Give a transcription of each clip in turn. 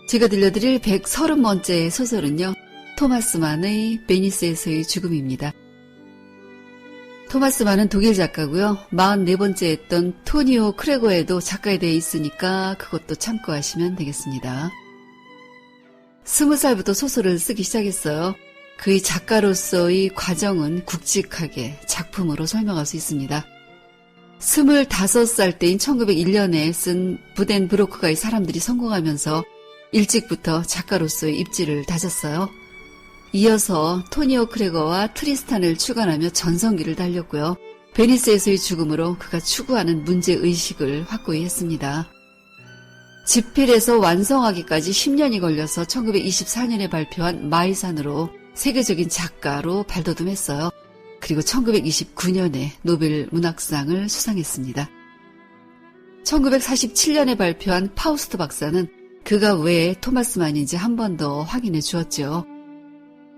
제가 들려드릴 130번째 소설은요, 토마스 만의 베니스에서의 죽음입니다. 토마스 만은 독일 작가고요. 44번째 했던 토니오 크레거에도 작가에 대해 있으니까 그것도 참고하시면 되겠습니다. 20살부터 소설을 쓰기 시작했어요. 그의 작가로서의 과정은 굵직하게 작품으로 설명할 수 있습니다. 25살 때인 1901년에 쓴 부덴브로크가의 사람들이 성공하면서 일찍부터 작가로서의 입지를 다졌어요. 이어서 토니오 크레거와 트리스탄을 출간하며 전성기를 달렸고요. 베니스에서의 죽음으로 그가 추구하는 문제의식을 확고히 했습니다. 집필에서 완성하기까지 10년이 걸려서 1924년에 발표한 마이산으로 세계적인 작가로 발돋움했어요. 그리고 1929년에 노벨 문학상을 수상했습니다. 1947년에 발표한 파우스트 박사는 그가 왜 토마스 만인지 한 번 더 확인해 주었죠.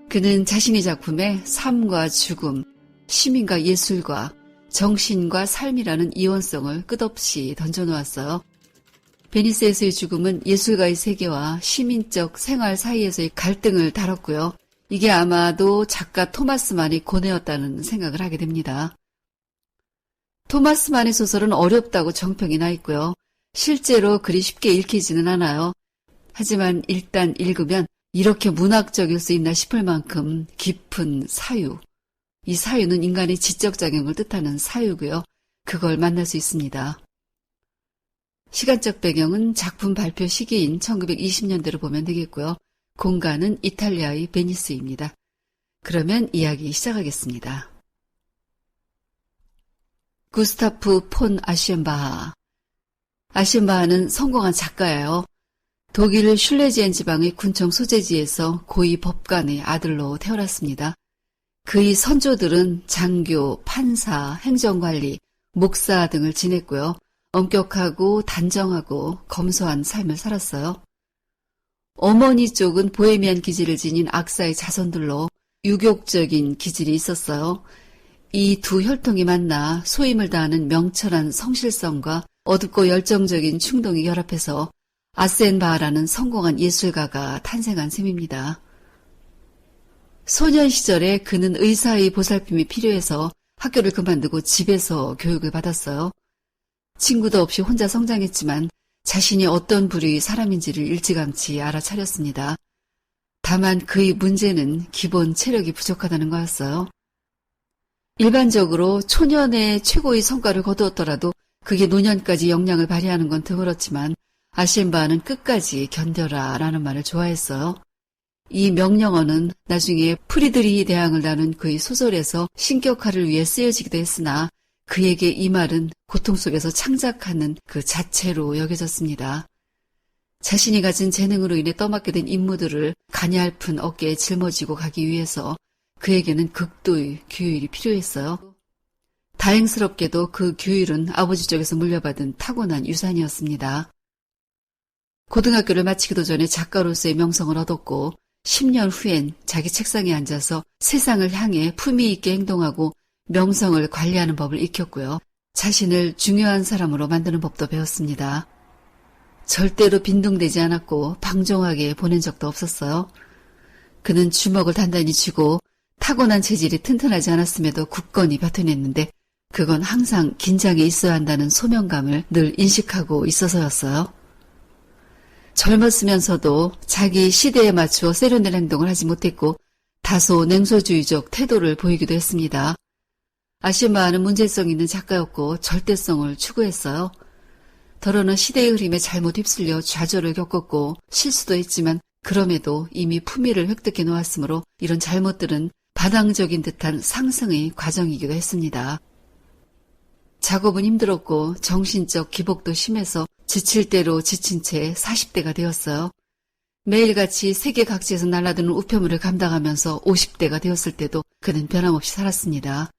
그는 자신의 작품에 삶과 죽음, 시민과 예술과 정신과 삶이라는 이원성을 끝없이 던져놓았어요. 베니스에서의 죽음은 예술가의 세계와 시민적 생활 사이에서의 갈등을 다뤘고요. 이게 아마도 작가 토마스 만의 고뇌였다는 생각을 하게 됩니다. 토마스 만의 소설은 어렵다고 정평이 나 있고요. 실제로 그리 쉽게 읽히지는 않아요. 하지만 일단 읽으면 이렇게 문학적일 수 있나 싶을 만큼 깊은 사유. 이 사유는 인간의 지적 작용을 뜻하는 사유고요. 그걸 만날 수 있습니다. 시간적 배경은 작품 발표 시기인 1920년대로 보면 되겠고요. 공간은 이탈리아의 베니스입니다. 그러면 이야기 시작하겠습니다. 구스타프 폰 아셴바하. 아셴바하는 성공한 작가예요. 독일 슐레지엔 지방의 군청 소재지에서 고위 법관의 아들로 태어났습니다. 그의 선조들은 장교, 판사, 행정관리, 목사 등을 지냈고요. 엄격하고 단정하고 검소한 삶을 살았어요. 어머니 쪽은 보헤미안 기질을 지닌 악사의 자손들로 유격적인 기질이 있었어요. 이 두 혈통이 만나 소임을 다하는 명철한 성실성과 어둡고 열정적인 충동이 결합해서 아센바하라는 성공한 예술가가 탄생한 셈입니다. 소년 시절에 그는 의사의 보살핌이 필요해서 학교를 그만두고 집에서 교육을 받았어요. 친구도 없이 혼자 성장했지만 자신이 어떤 부류의 사람인지를 일찌감치 알아차렸습니다. 다만 그의 문제는 기본 체력이 부족하다는 거였어요. 일반적으로 초년에 최고의 성과를 거두었더라도 그게 노년까지 역량을 발휘하는 건 드물었지만 아셴바하는 끝까지 견뎌라 라는 말을 좋아했어요. 이 명령어는 나중에 프리드리히 대왕을 다룬 그의 소설에서 신격화를 위해 쓰여지기도 했으나 그에게 이 말은 고통 속에서 창작하는 그 자체로 여겨졌습니다. 자신이 가진 재능으로 인해 떠맡게 된 임무들을 가냘픈 어깨에 짊어지고 가기 위해서 그에게는 극도의 규율이 필요했어요. 다행스럽게도 그 규율은 아버지 쪽에서 물려받은 타고난 유산이었습니다. 고등학교를 마치기도 전에 작가로서의 명성을 얻었고 10년 후엔 자기 책상에 앉아서 세상을 향해 품위 있게 행동하고 명성을 관리하는 법을 익혔고요. 자신을 중요한 사람으로 만드는 법도 배웠습니다. 절대로 빈둥대지 않았고 방종하게 보낸 적도 없었어요. 그는 주먹을 단단히 쥐고 타고난 체질이 튼튼하지 않았음에도 굳건히 버텨냈는데 그건 항상 긴장에 있어야 한다는 소명감을 늘 인식하고 있어서였어요. 젊었으면서도 자기 시대에 맞추어 세련된 행동을 하지 못했고 다소 냉소주의적 태도를 보이기도 했습니다. 아셴바하는 문제성 있는 작가였고 절대성을 추구했어요. 더러는 시대의 흐름에 잘못 휩쓸려 좌절을 겪었고 실수도 했지만 그럼에도 이미 품위를 획득해 놓았으므로 이런 잘못들은 반항적인 듯한 상승의 과정이기도 했습니다. 작업은 힘들었고 정신적 기복도 심해서 지칠 대로 지친 채 40대가 되었어요. 매일같이 세계 각지에서 날아드는 우편물을 감당하면서 50대가 되었을 때도 그는 변함없이 살았습니다.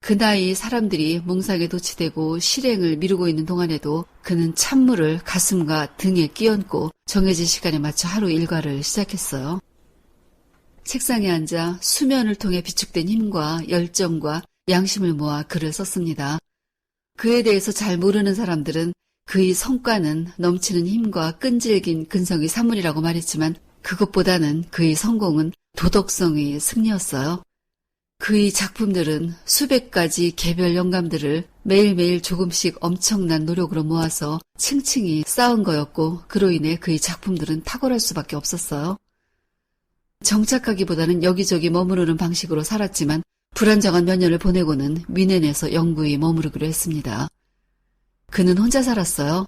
그 나이 사람들이 몽상에 도취되고 실행을 미루고 있는 동안에도 그는 찬물을 가슴과 등에 끼얹고 정해진 시간에 맞춰 하루 일과를 시작했어요. 책상에 앉아 수면을 통해 비축된 힘과 열정과 양심을 모아 글을 썼습니다. 그에 대해서 잘 모르는 사람들은 그의 성과는 넘치는 힘과 끈질긴 근성의 산물이라고 말했지만 그것보다는 그의 성공은 도덕성의 승리였어요. 그의 작품들은 수백 가지 개별 영감들을 매일매일 조금씩 엄청난 노력으로 모아서 층층이 쌓은 거였고 그로 인해 그의 작품들은 탁월할 수밖에 없었어요. 정착하기보다는 여기저기 머무르는 방식으로 살았지만 불안정한 몇 년을 보내고는 미넨에서 영구히 머무르기로 했습니다. 그는 혼자 살았어요.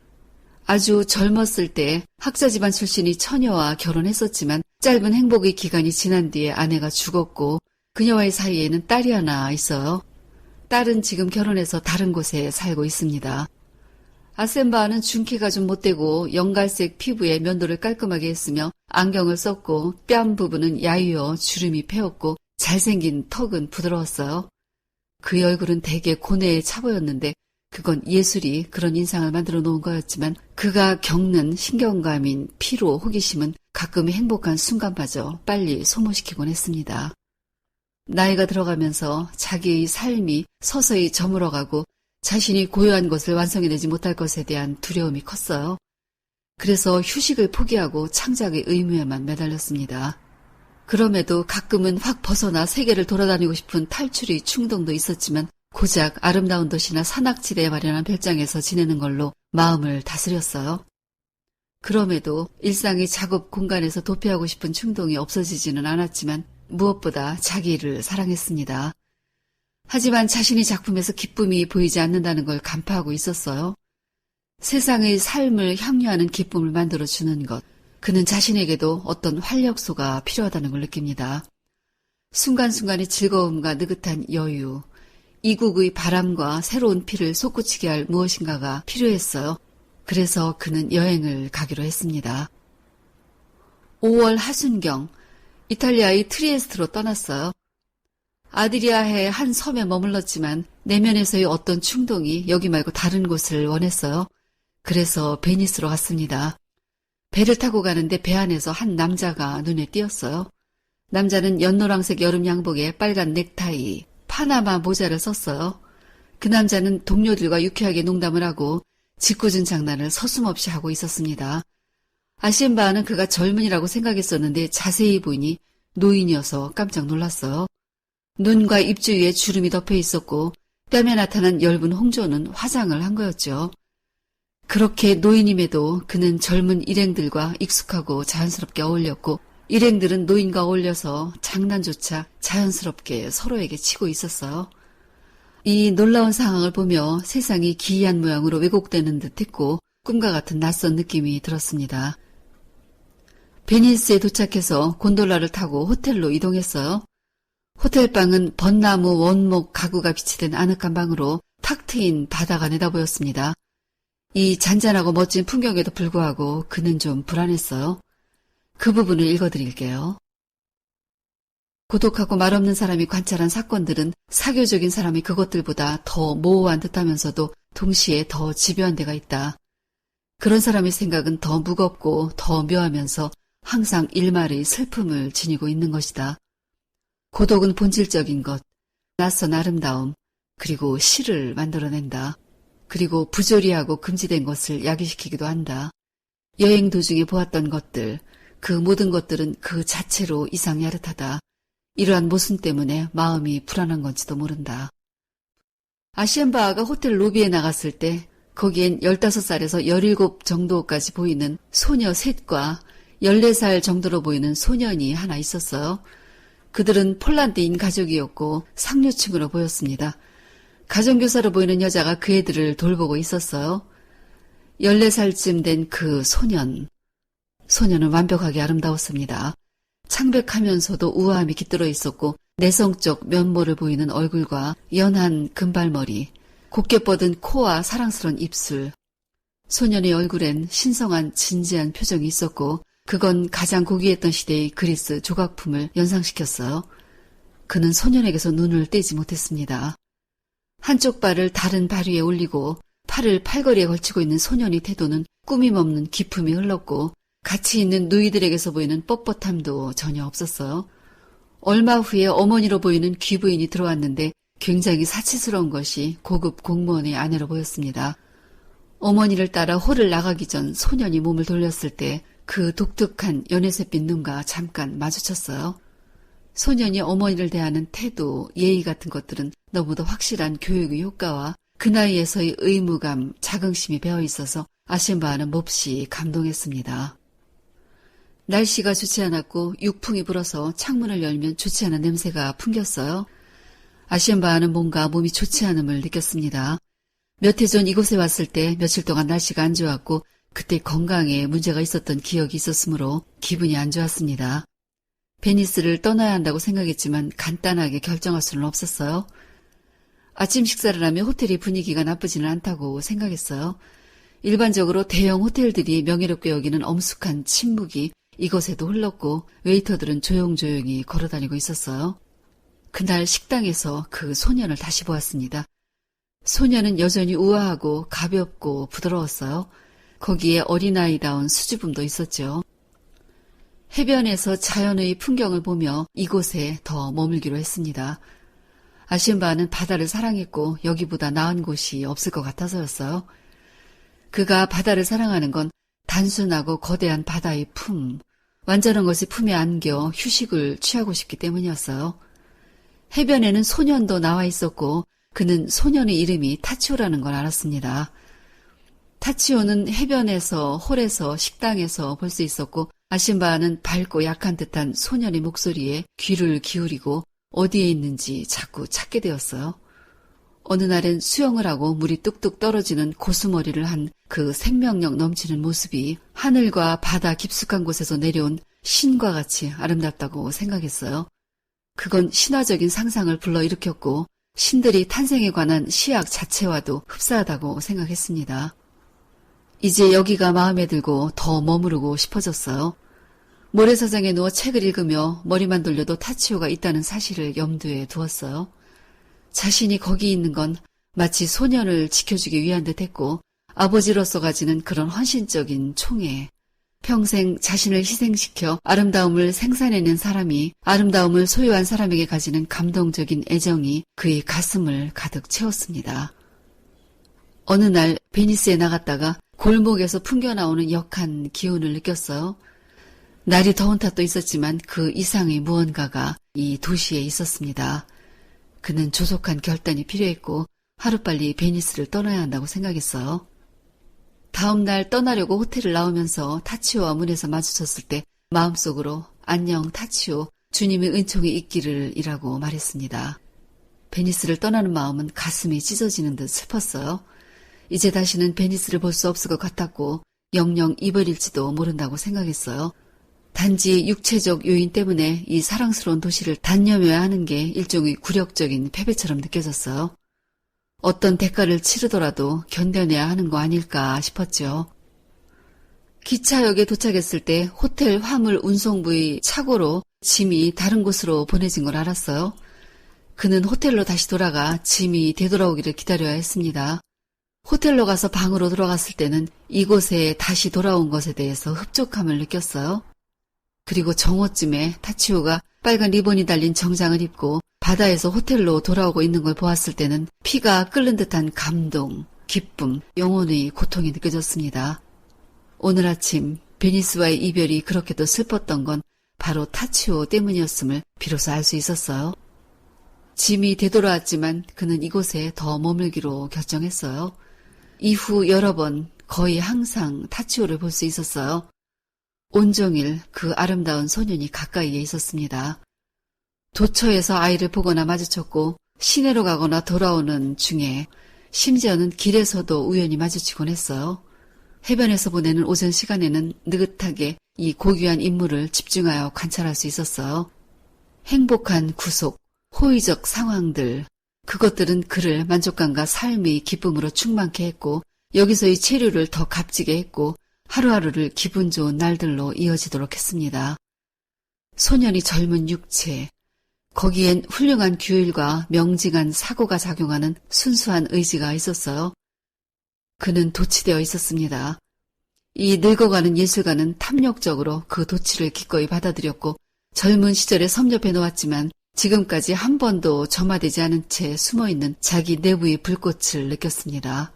아주 젊었을 때 학자 집안 출신의 처녀와 결혼했었지만 짧은 행복의 기간이 지난 뒤에 아내가 죽었고 그녀와의 사이에는 딸이 하나 있어요. 딸은 지금 결혼해서 다른 곳에 살고 있습니다. 아셈바는 중키가 좀 못되고 연갈색 피부에 면도를 깔끔하게 했으며 안경을 썼고 뺨 부분은 야위어 주름이 패었고 잘생긴 턱은 부드러웠어요. 그의 얼굴은 되게 고뇌에 차 보였는데 그건 예술이 그런 인상을 만들어 놓은 거였지만 그가 겪는 신경감인 피로, 호기심은 가끔의 행복한 순간마저 빨리 소모시키곤 했습니다. 나이가 들어가면서 자기의 삶이 서서히 저물어가고 자신이 고요한 것을 완성해내지 못할 것에 대한 두려움이 컸어요. 그래서 휴식을 포기하고 창작의 의무에만 매달렸습니다. 그럼에도 가끔은 확 벗어나 세계를 돌아다니고 싶은 탈출의 충동도 있었지만 고작 아름다운 도시나 산악지대에 마련한 별장에서 지내는 걸로 마음을 다스렸어요. 그럼에도 일상의 작업 공간에서 도피하고 싶은 충동이 없어지지는 않았지만 무엇보다 자기 일을 사랑했습니다. 하지만 자신의 작품에서 기쁨이 보이지 않는다는 걸 간파하고 있었어요. 세상의 삶을 향유하는 기쁨을 만들어주는 것, 그는 자신에게도 어떤 활력소가 필요하다는 걸 느낍니다. 순간순간의 즐거움과 느긋한 여유, 이국의 바람과 새로운 피를 솟구치게 할 무엇인가가 필요했어요. 그래서 그는 여행을 가기로 했습니다. 5월 하순경, 이탈리아의 트리에스트로 떠났어요. 아드리아해의 한 섬에 머물렀지만 내면에서의 어떤 충동이 여기 말고 다른 곳을 원했어요. 그래서 베니스로 갔습니다. 배를 타고 가는데 배 안에서 한 남자가 눈에 띄었어요. 남자는 연노랑색 여름 양복에 빨간 넥타이, 파나마 모자를 썼어요. 그 남자는 동료들과 유쾌하게 농담을 하고 짓궂은 장난을 서슴없이 하고 있었습니다. 아시엠바는 그가 젊은이라고 생각했었는데 자세히 보니 노인이어서 깜짝 놀랐어요. 눈과 입 주위에 주름이 덮여 있었고 뺨에 나타난 엷은 홍조는 화장을 한 거였죠. 그렇게 노인임에도 그는 젊은 일행들과 익숙하고 자연스럽게 어울렸고 일행들은 노인과 어울려서 장난조차 자연스럽게 서로에게 치고 있었어요. 이 놀라운 상황을 보며 세상이 기이한 모양으로 왜곡되는 듯했고 꿈과 같은 낯선 느낌이 들었습니다. 베니스에 도착해서 곤돌라를 타고 호텔로 이동했어요. 호텔방은 벚나무 원목 가구가 비치된 아늑한 방으로 탁 트인 바다가 내다보였습니다. 이 잔잔하고 멋진 풍경에도 불구하고 그는 좀 불안했어요. 그 부분을 읽어드릴게요. 고독하고 말없는 사람이 관찰한 사건들은 사교적인 사람이 그것들보다 더 모호한 듯하면서도 동시에 더 집요한 데가 있다. 그런 사람의 생각은 더 무겁고 더 묘하면서 항상 일말의 슬픔을 지니고 있는 것이다. 고독은 본질적인 것, 낯선 아름다움, 그리고 시를 만들어낸다. 그리고 부조리하고 금지된 것을 야기시키기도 한다. 여행 도중에 보았던 것들, 그 모든 것들은 그 자체로 이상 야릇하다. 이러한 모순 때문에 마음이 불안한 건지도 모른다. 아시엠바가 호텔 로비에 나갔을 때 거기엔 15살에서 17 정도까지 보이는 소녀 셋과 14살 정도로 보이는 소년이 하나 있었어요. 그들은 폴란드인 가족이었고 상류층으로 보였습니다. 가정교사로 보이는 여자가 그 애들을 돌보고 있었어요. 14살쯤 된 그 소년은 완벽하게 아름다웠습니다. 창백하면서도 우아함이 깃들어 있었고 내성적 면모를 보이는 얼굴과 연한 금발머리, 곱게 뻗은 코와 사랑스러운 입술. 소년의 얼굴엔 신성한 진지한 표정이 있었고 그건 가장 고귀했던 시대의 그리스 조각품을 연상시켰어요. 그는 소년에게서 눈을 떼지 못했습니다. 한쪽 발을 다른 발 위에 올리고 팔을 팔걸이에 걸치고 있는 소년의 태도는 꾸밈없는 기품이 흘렀고 같이 있는 누이들에게서 보이는 뻣뻣함도 전혀 없었어요. 얼마 후에 어머니로 보이는 귀부인이 들어왔는데 굉장히 사치스러운 것이 고급 공무원의 아내로 보였습니다. 어머니를 따라 홀을 나가기 전 소년이 몸을 돌렸을 때 그 독특한 연애색빛 눈과 잠깐 마주쳤어요. 소년이 어머니를 대하는 태도, 예의 같은 것들은 너무도 확실한 교육의 효과와 그 나이에서의 의무감, 자긍심이 배어 있어서 아심바는 몹시 감동했습니다. 날씨가 좋지 않았고 육풍이 불어서 창문을 열면 좋지 않은 냄새가 풍겼어요. 아심바는 뭔가 몸이 좋지 않음을 느꼈습니다. 몇 해 전 이곳에 왔을 때 며칠 동안 날씨가 안 좋았고 그때 건강에 문제가 있었던 기억이 있었으므로 기분이 안 좋았습니다. 베니스를 떠나야 한다고 생각했지만 간단하게 결정할 수는 없었어요. 아침 식사를 하며 호텔의 분위기가 나쁘지는 않다고 생각했어요. 일반적으로 대형 호텔들이 명예롭게 여기는 엄숙한 침묵이 이곳에도 흘렀고 웨이터들은 조용조용히 걸어다니고 있었어요. 그날 식당에서 그 소년을 다시 보았습니다. 소년은 여전히 우아하고 가볍고 부드러웠어요. 거기에 어린아이다운 수줍음도 있었죠. 해변에서 자연의 풍경을 보며 이곳에 더 머물기로 했습니다. 아심바는 바다를 사랑했고 여기보다 나은 곳이 없을 것 같아서였어요. 그가 바다를 사랑하는 건 단순하고 거대한 바다의 품, 완전한 것이 품에 안겨 휴식을 취하고 싶기 때문이었어요. 해변에는 소년도 나와 있었고 그는 소년의 이름이 타치오라는 걸 알았습니다. 타치오는 해변에서, 홀에서, 식당에서 볼 수 있었고 아심바는 밝고 약한 듯한 소년의 목소리에 귀를 기울이고 어디에 있는지 자꾸 찾게 되었어요. 어느 날엔 수영을 하고 물이 뚝뚝 떨어지는 고수머리를 한 그 생명력 넘치는 모습이 하늘과 바다 깊숙한 곳에서 내려온 신과 같이 아름답다고 생각했어요. 그건 신화적인 상상을 불러일으켰고 신들이 탄생에 관한 시약 자체와도 흡사하다고 생각했습니다. 이제 여기가 마음에 들고 더 머무르고 싶어졌어요. 모래사장에 누워 책을 읽으며 머리만 돌려도 타치오가 있다는 사실을 염두에 두었어요. 자신이 거기 있는 건 마치 소년을 지켜주기 위한 듯 했고 아버지로서 가지는 그런 헌신적인 총애, 평생 자신을 희생시켜 아름다움을 생산해낸 사람이 아름다움을 소유한 사람에게 가지는 감동적인 애정이 그의 가슴을 가득 채웠습니다. 어느 날 베니스에 나갔다가 골목에서 풍겨나오는 역한 기운을 느꼈어요. 날이 더운 탓도 있었지만 그 이상의 무언가가 이 도시에 있었습니다. 그는 조속한 결단이 필요했고 하루빨리 베니스를 떠나야 한다고 생각했어요. 다음 날 떠나려고 호텔을 나오면서 타치오와 문에서 마주쳤을 때 마음속으로 안녕 타치오, 주님의 은총이 있기를 이라고 말했습니다. 베니스를 떠나는 마음은 가슴이 찢어지는 듯 슬펐어요. 이제 다시는 베니스를 볼 수 없을 것 같았고 영영 잊어버릴지도 모른다고 생각했어요. 단지 육체적 요인 때문에 이 사랑스러운 도시를 단념해야 하는 게 일종의 굴욕적인 패배처럼 느껴졌어요. 어떤 대가를 치르더라도 견뎌내야 하는 거 아닐까 싶었죠. 기차역에 도착했을 때 호텔 화물 운송부의 착오로 짐이 다른 곳으로 보내진 걸 알았어요. 그는 호텔로 다시 돌아가 짐이 되돌아오기를 기다려야 했습니다. 호텔로 가서 방으로 들어갔을 때는 이곳에 다시 돌아온 것에 대해서 흡족함을 느꼈어요. 그리고 정오쯤에 타치오가 빨간 리본이 달린 정장을 입고 바다에서 호텔로 돌아오고 있는 걸 보았을 때는 피가 끓는 듯한 감동, 기쁨, 영혼의 고통이 느껴졌습니다. 오늘 아침 베니스와의 이별이 그렇게도 슬펐던 건 바로 타치오 때문이었음을 비로소 알 수 있었어요. 짐이 되돌아왔지만 그는 이곳에 더 머물기로 결정했어요. 이후 여러 번 거의 항상 타치오를 볼 수 있었어요. 온종일 그 아름다운 소년이 가까이에 있었습니다. 도처에서 아이를 보거나 마주쳤고 시내로 가거나 돌아오는 중에 심지어는 길에서도 우연히 마주치곤 했어요. 해변에서 보내는 오전 시간에는 느긋하게 이 고귀한 인물을 집중하여 관찰할 수 있었어요. 행복한 구속, 호의적 상황들, 그것들은 그를 만족감과 삶의 기쁨으로 충만케 했고 여기서의 체류를 더 값지게 했고 하루하루를 기분 좋은 날들로 이어지도록 했습니다. 소년이 젊은 육체, 거기엔 훌륭한 규율과 명징한 사고가 작용하는 순수한 의지가 있었어요. 그는 도취되어 있었습니다. 이 늙어가는 예술가는 탐욕적으로 그 도취를 기꺼이 받아들였고 젊은 시절에 섭렵해 놓았지만 지금까지 한 번도 점화되지 않은 채 숨어있는 자기 내부의 불꽃을 느꼈습니다.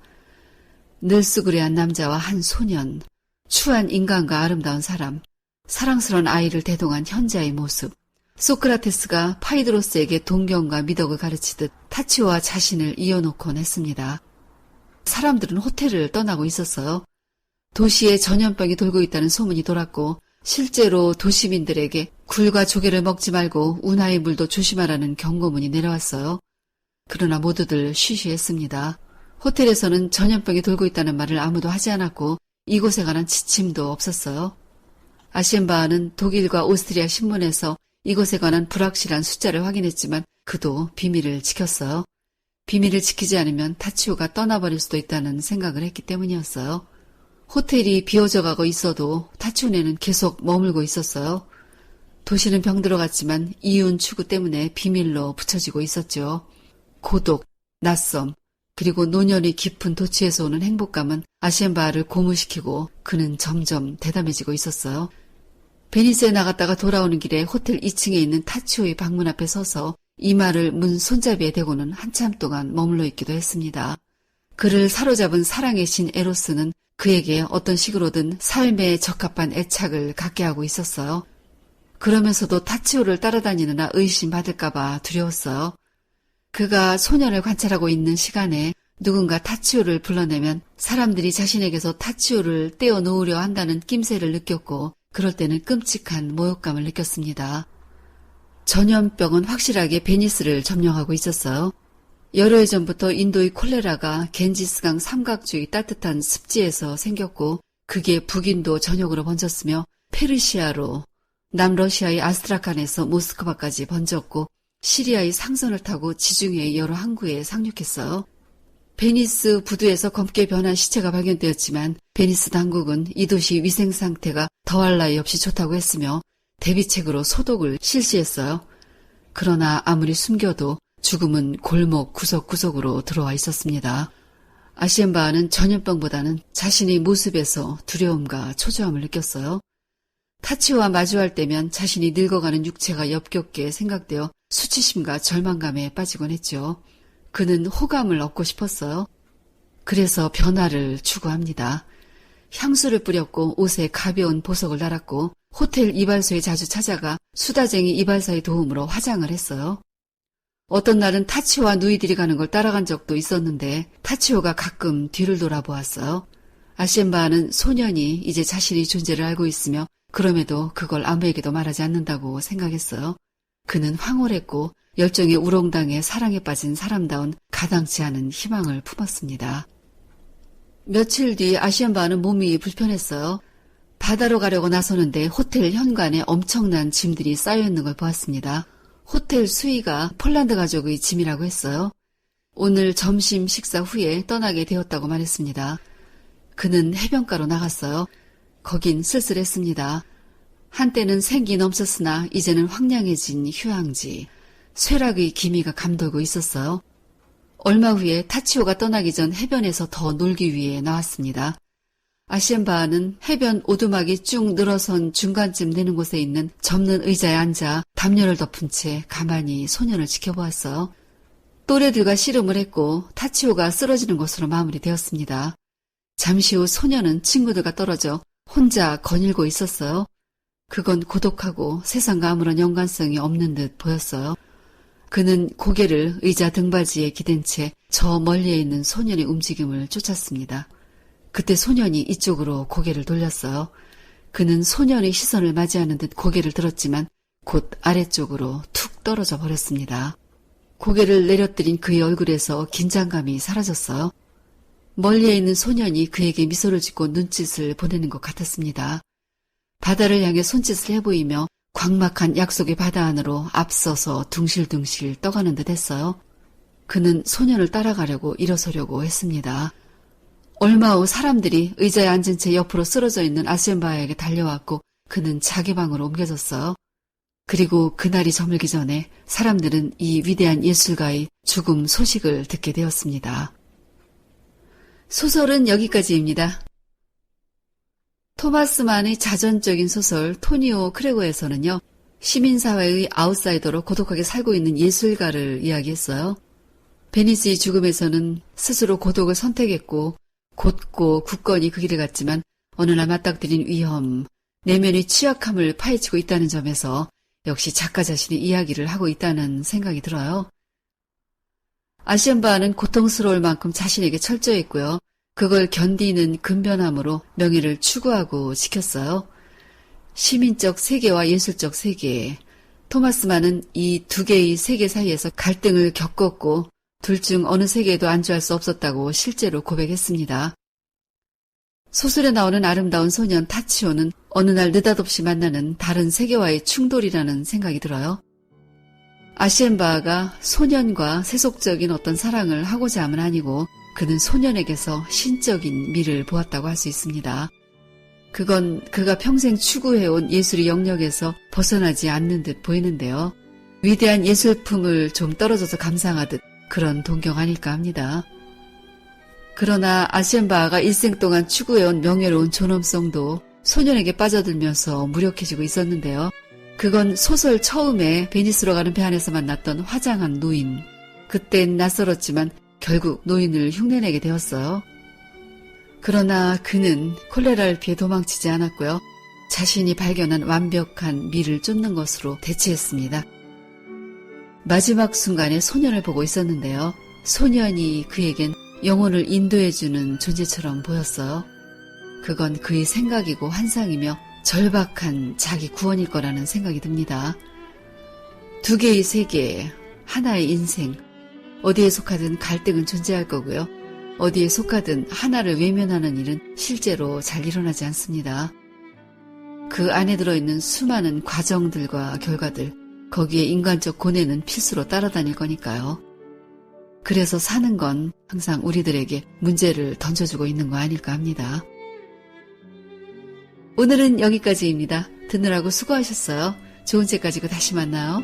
늘수그레한 남자와 한 소년, 추한 인간과 아름다운 사람, 사랑스러운 아이를 대동한 현자의 모습. 소크라테스가 파이드로스에게 동경과 미덕을 가르치듯 타치오와 자신을 이어놓곤 했습니다. 사람들은 호텔을 떠나고 있었어요. 도시에 전염병이 돌고 있다는 소문이 돌았고 실제로 도시민들에게 굴과 조개를 먹지 말고 운하의 물도 조심하라는 경고문이 내려왔어요. 그러나 모두들 쉬쉬했습니다. 호텔에서는 전염병이 돌고 있다는 말을 아무도 하지 않았고 이곳에 관한 지침도 없었어요. 아시엔바흐는 독일과 오스트리아 신문에서 이곳에 관한 불확실한 숫자를 확인했지만 그도 비밀을 지켰어요. 비밀을 지키지 않으면 타치오가 떠나버릴 수도 있다는 생각을 했기 때문이었어요. 호텔이 비워져 가고 있어도 타치오네는 계속 머물고 있었어요. 도시는 병들어갔지만 이윤 추구 때문에 비밀로 붙여지고 있었죠. 고독, 낯섦, 그리고 노년이 깊은 도취에서 오는 행복감은 아시엔바흐를 고무시키고 그는 점점 대담해지고 있었어요. 베니스에 나갔다가 돌아오는 길에 호텔 2층에 있는 타치오의 방문 앞에 서서 이마를 문 손잡이에 대고는 한참 동안 머물러 있기도 했습니다. 그를 사로잡은 사랑의 신 에로스는 그에게 어떤 식으로든 삶에 적합한 애착을 갖게 하고 있었어요. 그러면서도 타치오를 따라다니느라 의심받을까봐 두려웠어요. 그가 소년을 관찰하고 있는 시간에 누군가 타치오를 불러내면 사람들이 자신에게서 타치오를 떼어놓으려 한다는 낌새를 느꼈고 그럴 때는 끔찍한 모욕감을 느꼈습니다. 전염병은 확실하게 베니스를 점령하고 있었어요. 여러 해 전부터 인도의 콜레라가 겐지스강 삼각주의 따뜻한 습지에서 생겼고 그게 북인도 전역으로 번졌으며 페르시아로 남러시아의 아스트라칸에서 모스크바까지 번졌고 시리아의 상선을 타고 지중해의 여러 항구에 상륙했어요. 베니스 부두에서 검게 변한 시체가 발견되었지만 베니스 당국은 이 도시 위생 상태가 더할 나위 없이 좋다고 했으며 대비책으로 소독을 실시했어요. 그러나 아무리 숨겨도 죽음은 골목 구석구석으로 들어와 있었습니다. 아시엔바흐는 전염병보다는 자신의 모습에서 두려움과 초조함을 느꼈어요. 타치오와 마주할 때면 자신이 늙어가는 육체가 엽겹게 생각되어 수치심과 절망감에 빠지곤 했죠. 그는 호감을 얻고 싶었어요. 그래서 변화를 추구합니다. 향수를 뿌렸고 옷에 가벼운 보석을 달았고 호텔 이발소에 자주 찾아가 수다쟁이 이발사의 도움으로 화장을 했어요. 어떤 날은 타치오와 누이들이 가는 걸 따라간 적도 있었는데 타치오가 가끔 뒤를 돌아보았어요. 아시엔바흐는 소년이 이제 자신의 존재를 알고 있으며 그럼에도 그걸 아무에게도 말하지 않는다고 생각했어요. 그는 황홀했고 열정의 우롱당해 사랑에 빠진 사람다운 가당치 않은 희망을 품었습니다. 며칠 뒤 아시엔바흐는 몸이 불편했어요. 바다로 가려고 나서는데 호텔 현관에 엄청난 짐들이 쌓여있는 걸 보았습니다. 호텔 수위가 폴란드 가족의 짐이라고 했어요. 오늘 점심 식사 후에 떠나게 되었다고 말했습니다. 그는 해변가로 나갔어요. 거긴 쓸쓸했습니다. 한때는 생기 넘쳤으나 이제는 황량해진 휴양지. 쇠락의 기미가 감돌고 있었어요. 얼마 후에 타치오가 떠나기 전 해변에서 더 놀기 위해 나왔습니다. 아시엔바흐는 해변 오두막이 쭉 늘어선 중간쯤 되는 곳에 있는 접는 의자에 앉아 담요를 덮은 채 가만히 소년을 지켜보았어요. 또래들과 씨름을 했고 타치오가 쓰러지는 것으로 마무리되었습니다. 잠시 후 소년은 친구들과 떨어져 혼자 거닐고 있었어요. 그건 고독하고 세상과 아무런 연관성이 없는 듯 보였어요. 그는 고개를 의자 등받이에 기댄 채 저 멀리에 있는 소년의 움직임을 쫓았습니다. 그때 소년이 이쪽으로 고개를 돌렸어요. 그는 소년의 시선을 맞이하는 듯 고개를 들었지만 곧 아래쪽으로 툭 떨어져 버렸습니다. 고개를 내려뜨린 그의 얼굴에서 긴장감이 사라졌어요. 멀리에 있는 소년이 그에게 미소를 짓고 눈짓을 보내는 것 같았습니다. 바다를 향해 손짓을 해보이며 광막한 약속의 바다 안으로 앞서서 둥실둥실 떠가는 듯 했어요. 그는 소년을 따라가려고 일어서려고 했습니다. 얼마 후 사람들이 의자에 앉은 채 옆으로 쓰러져 있는 아시엔바흐에게 달려왔고 그는 자기 방으로 옮겨졌어요. 그리고 그날이 저물기 전에 사람들은 이 위대한 예술가의 죽음 소식을 듣게 되었습니다. 소설은 여기까지입니다. 토마스 만의 자전적인 소설 토니오 크레고에서는요. 시민사회의 아웃사이더로 고독하게 살고 있는 예술가를 이야기했어요. 베니스의 죽음에서는 스스로 고독을 선택했고 곧고 굳건히 그 길을 갔지만 어느 날 맞닥뜨린 위험, 내면의 취약함을 파헤치고 있다는 점에서 역시 작가 자신이 이야기를 하고 있다는 생각이 들어요. 아시엠바는 고통스러울 만큼 자신에게 철저했고요. 그걸 견디는 근변함으로 명예를 추구하고 지켰어요. 시민적 세계와 예술적 세계. 토마스만은 이 두 개의 세계 사이에서 갈등을 겪었고 둘 중 어느 세계에도 안주할 수 없었다고 실제로 고백했습니다. 소설에 나오는 아름다운 소년 타치오는 어느 날 느닷없이 만나는 다른 세계와의 충돌이라는 생각이 들어요. 아시엠바가 소년과 세속적인 어떤 사랑을 하고자 함은 아니고 그는 소년에게서 신적인 미를 보았다고 할 수 있습니다. 그건 그가 평생 추구해온 예술의 영역에서 벗어나지 않는 듯 보이는데요. 위대한 예술품을 좀 떨어져서 감상하듯 그런 동경 아닐까 합니다. 그러나 아시엠바가 일생 동안 추구해온 명예로운 존엄성도 소년에게 빠져들면서 무력해지고 있었는데요. 그건 소설 처음에 베니스로 가는 배 안에서 만났던 화장한 노인. 그땐 낯설었지만 결국 노인을 흉내내게 되었어요. 그러나 그는 콜레라를 피해 도망치지 않았고요. 자신이 발견한 완벽한 미를 쫓는 것으로 대체했습니다. 마지막 순간에 소년을 보고 있었는데요. 소년이 그에겐 영혼을 인도해주는 존재처럼 보였어요. 그건 그의 생각이고 환상이며 절박한 자기 구원일 거라는 생각이 듭니다. 두 개의 세계, 하나의 인생, 어디에 속하든 갈등은 존재할 거고요. 어디에 속하든 하나를 외면하는 일은 실제로 잘 일어나지 않습니다. 그 안에 들어있는 수많은 과정들과 결과들, 거기에 인간적 고뇌는 필수로 따라다닐 거니까요. 그래서 사는 건 항상 우리들에게 문제를 던져주고 있는 거 아닐까 합니다. 오늘은 여기까지입니다. 듣느라고 수고하셨어요. 좋은 책 가지고 다시 만나요.